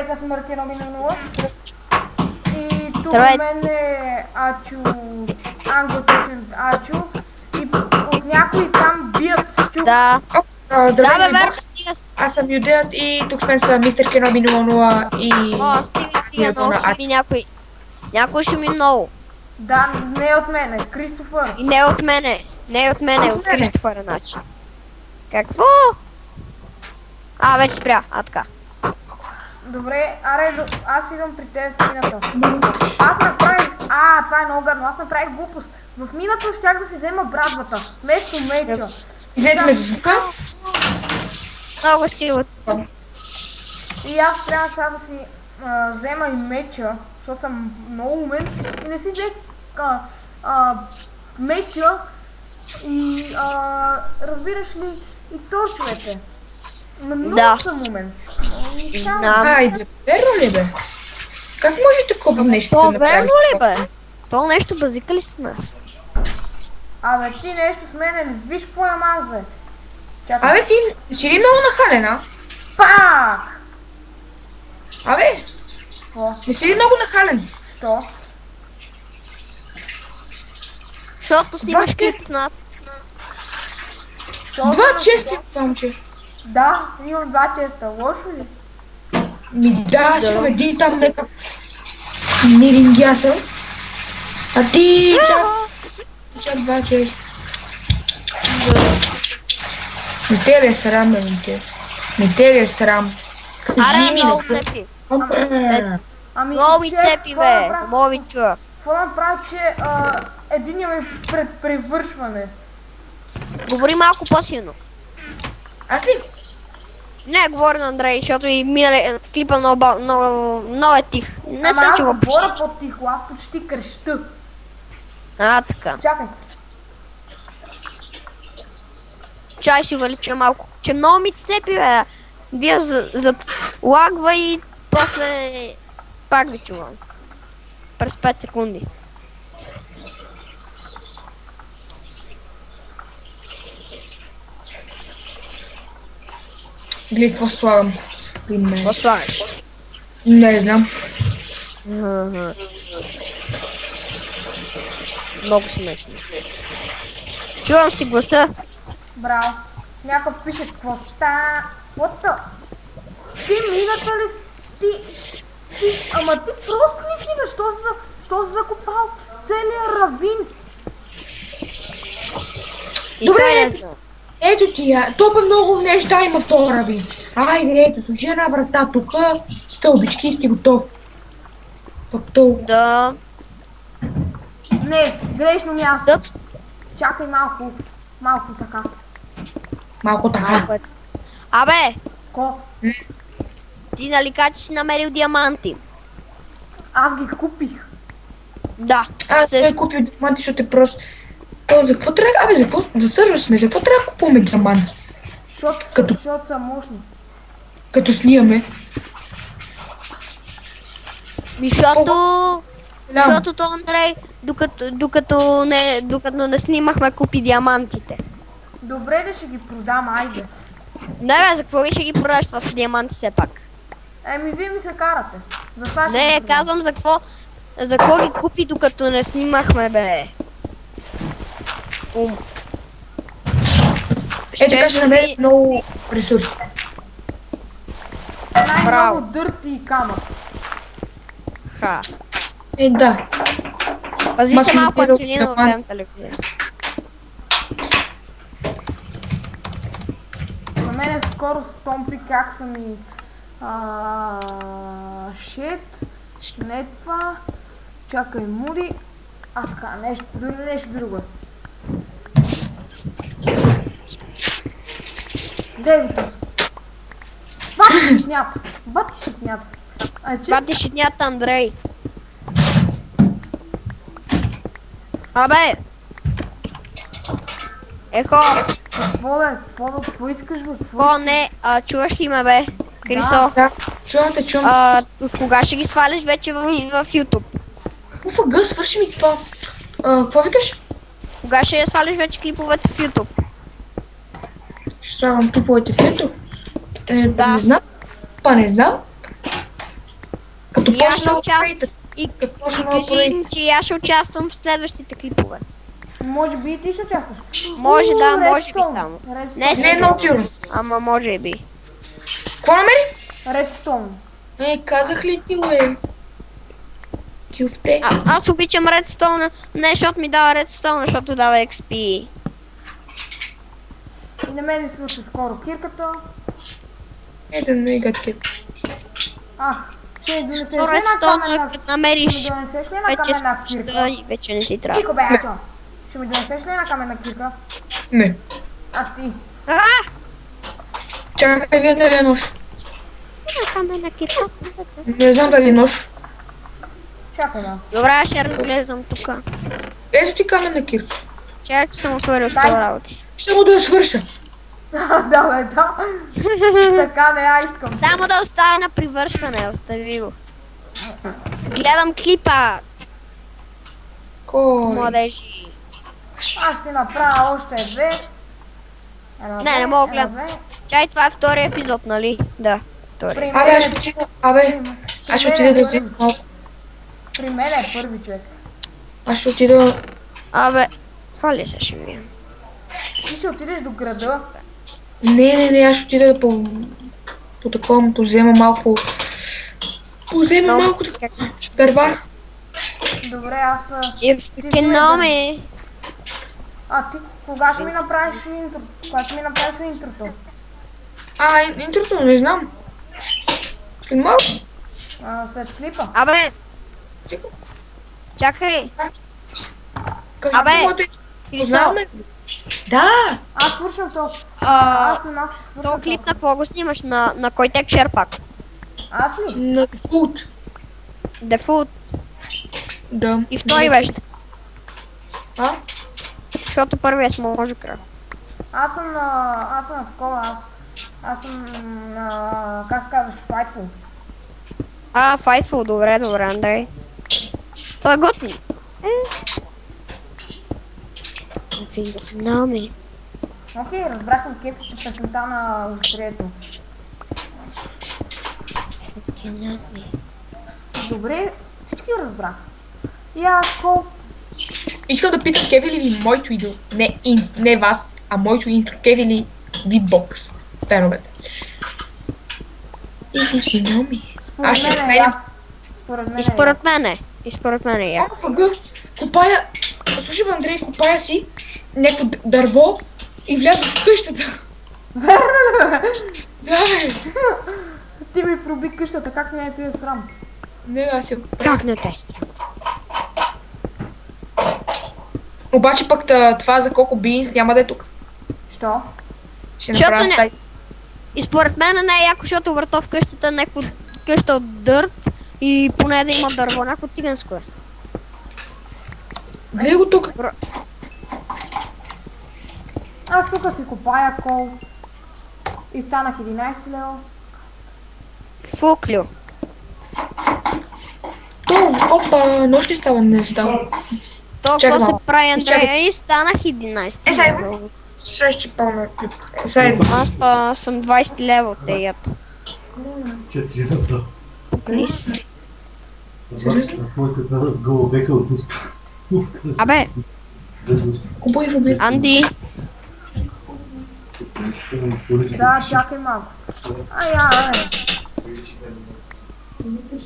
Аз съм Маркино Минанова и тук у мен е Ачо, англоточен Ачо и от някои там бият чук. Да. Здравей, Верно, стига. аз съм Юдеят и тук мен са мистер Кеноби 00 и... О, стига, много ще ми някой. Някой ще ми много. Да, не е от мене, Кристофър. И не е от мене. Не е от мене, от Кристофър, значи. Какво? Вече спря. Така. Добре, аре, аз идвам при теб в мината. Аз направих... това е много гадно. Аз направих глупост. В мината щях да си взема брадвата, вместо меча. Излезте ме за звука. Много сила. И аз трябва сега да си взема и меча, защото съм много умен. И не си взех меча и разбираш ли и торчовете. Много съм умен. Знам. Айде, верно ли бе? Как може такова нещо да направи? Верно ли бе? То нещо базика ли с нас? Абе, ти нещо с мене ли? Виж какво имам аз, бе. Чакай. Абе, ти си ли много нахален, а? Пак! Абе, Какво? не си ли много нахален? Що? Защото снимаш клип с нас. Що Два съм чести, на- момче. Да, имам два честа. Лошо ли? Да, сега ме ди там нека... Мирингяса. А ти чак два чести. Не те ли е срам, бе, момче? Не те ли е срам? Кажи ми, Много не. цепи. Ами, Много ми че, цепи, какво бе. направих? Много ви чуя. Какво направи, че единия ме пред превършване? Говори малко по-силно. Аз ли? Не, говори на Андрей, защото и минале клипа много е тих. Не Ама съм аз ти го говоря по-тихо, аз почти креща. така. Чакай. Чай си увелича малко. Че много ми цепи, бе. Вие лагва и после пак ви чувам. През 5 секунди. Гледай какво слагам. Какво слагаш? Не знам. Много смешно. Чувам си гласа. Браво. Някакъв пише какво ста. What the? Ти мината ли си? Ама ти просто ли си, бе? Що си закопал целият равин? И Добре, той не знам. Ето ти я. Топа много неща има в този равин. Айде, ето, служи една врата тук. Стълбички и сте готов. Пък толкова. Да. Не, грешно място. Да. Чакай малко така. Малко така. Абе, Ко? ти нали кажа, че си намерил диаманти? Аз ги купих. Да. Аз също. съм купил диаманти, защото е просто... То, за какво трябва? Абе, за какво? За сървър сме. За какво трябва да купуваме диаманти? Защото са мощни. Като снимаме. Защото то Андрей, докато не снимахме, купи диамантите. Добре, да ще ги продам, айде. Не бе, за какво ли ще ги продаш това с диаманти все пак? Еми, вие ми се карате. Затова ще Не, ги продам. казвам за какво ги купи докато не снимахме, бе. Така ще намерим много ресурси. Най-много дърт и камък. Ха. Да. Пази се малко, Масминирал че ние да отгледам телевизия. На мен скоро стомпи как са ми шит, не това, чакай муди, така, нещо друго. Гледай го този. Бати шитнята. Бати шитнята, Андрей. Абе! Ехо! Какво искаш, бе? О, не, чуваш ли ме, бе? Крисо? Да, чувам. Кога ще ги сваляш вече в YouTube? УФГ, свърши ми това. Какво викаш? Кога ще сваляш вече клиповете в YouTube? Ще слагам клиповете в YouTube? Да. Не знам. Не знам. Като И аз почна ще нова участвам. проекта. И Като почна нова кажи им, проекта. че аз ще участвам в следващите клипове. Може би и ти ще участваш. Може да, Redstone. може би само. Redstone. Не, Не е много сигурно. Ама може би. Какво намери? Redstone. Казах ли ти, бе? Кюфте. Аз обичам Redstone, не защото ми дава Redstone, защото дава XP. И на мен ми свърши скоро кирката. Да не е гадки. Ах, ще ми донесеш ли една Redstone, каменна... като Ще ми намериш донесеш ли една вече каменна скучта кирка? и вече не ти трябва. Тихо бе, Ачо. Ще ми донесеш ли една каменна кирка? Не. Ах ти. Чакай, вие да ви е нож. Камена кирка. Не знам да ви е нож. Чакай да. Добре, аз ще разглеждам тук. Ето ти каменна кирка. Чакай, че съм отворил с Дай. това работи. Само да я свърша. Да бе, да. Така не я искам. Само да оставя на привършване, остави го. Гледам клипа, Кой? младежи. Аз си направя още две. Не мога да гледам. Чай, това е втори епизод, нали? Да, втори. При Абе, мен аз ще отида. Абе, аз ще отида да взема малко. При мен е първи човек. Аз ще отида. Абе, това ли се ще видим? Ти ще отидеш до града. Не, аз ще отида да по такова, позема малко. Позема малко дърва. Добре, аз... Кеноми. А ти кога ще ми направиш интро? Кога ще ми направиш интрото? Интрото, не знам. След малко. След клипа. Абе, Чакай. чакай. Кажи Абе, каквото е. Хрисо, Познаваме. Да. Аз свършвам то. а, Аз след малко ще свършвам то клип на какво го снимаш? На кой текчер пак? Аз ли? На фуд. Дефут. Да. И втори беше. А? Защото първия с можекра. Аз съм на такова, аз съм на... Как се казваш? Fightful. Fightful, добре, Андрей. Той е готин. Фингономи. Окей, разбрахме кефите песента на острието. Фингономи. Добре, всички разбрах. Яко. Искам да питам кеви ли ви моето идео. Не вас, а моето интро. Кеви ли ви бокс. Феновете. Финоми. Според Аз ще мен е сменям. як. Според мен И е според мене. И според мен е як. ФГ, копая. Слушай, бе, Андрей, копая си някакво дърво и вляза в къщата. Верно ли бе? Да, бе. Ти ми проби къщата, как не е ти е срам? Не, аз я. Как не те срам? Обаче пък това за Коко Бинс няма да е тук. Що? Ще Защото направя не- стай. И според мен не е яко, защото върто в къщата е някаква къща от дърт и поне да има дърво, някакво циганско е. Гледай го тук. Аз тук си копая кол. И станах 11 лева. Фуклю. Опа, нощ ли става? Не става. То Чакай какво се малко. прави, Изчакай. Андрея, и станах 11. Сега лева. Ще изчипаме клип. Заедно. Аз па съм 20 лева от теят. 4 лева. Пукни се. Знаеш, на моята голубека от успа. Абе, Купой в облист. Анди, Да, чакай малко.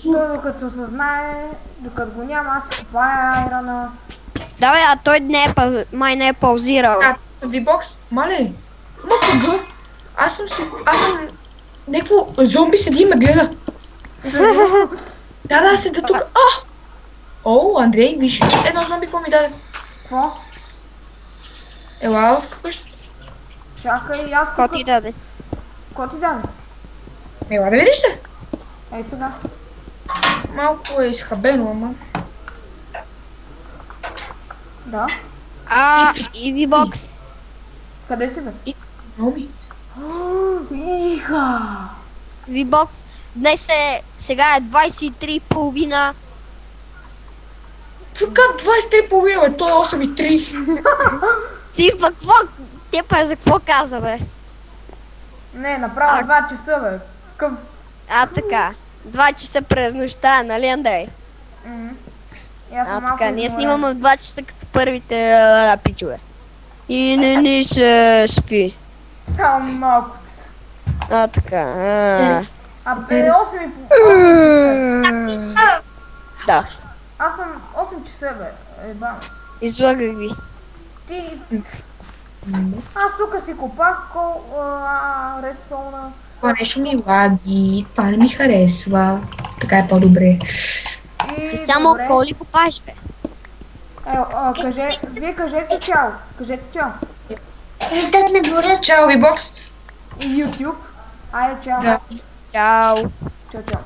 Той докато се осъзнае, докато го няма, аз си копая айрана. да бе, а той май не е паузирал. V-Box? Мале. Ма ФГ. Аз съм... Някакво зомби седи и ме гледа. Да, седа тук. О, Андрей, виж. Едно зомби какво ми даде. Какво? Ела в къщата. Чакай, аз Какво тук... ти даде? Какво ти даде? Ела да видиш ли? Ей сега. Малко е изхабено, ама. Да. И V-Box. Къде си бе? Зомби. Иха! V-Box. Днес сега е 23:30. Какъв 23,5, бе? Той е 8,3. Ти пък какво? Те па за какво каза, бе? Не, направо 2 часа бе. Къв... Така. 2 часа през нощта, нали, Андрей? И аз съм малко Така, ние изморен. снимаме в 2 часа като първите пичове. И не ни се спи. Само малко. Така. Абе, 8 часа. Да, Аз съм 8 часа, бе. Ебам се. излагах ви. Ти... Аз тук си копах редстоуна. Това нещо ми лаги, това не ми харесва. Така е по-добре. И Само добре. коли копаш, бе. Вие кажете чао. Кажете чао. Да не боря. Чао, Вибокс! И YouTube. Айде, чао. Да. Чао. Чао, чао.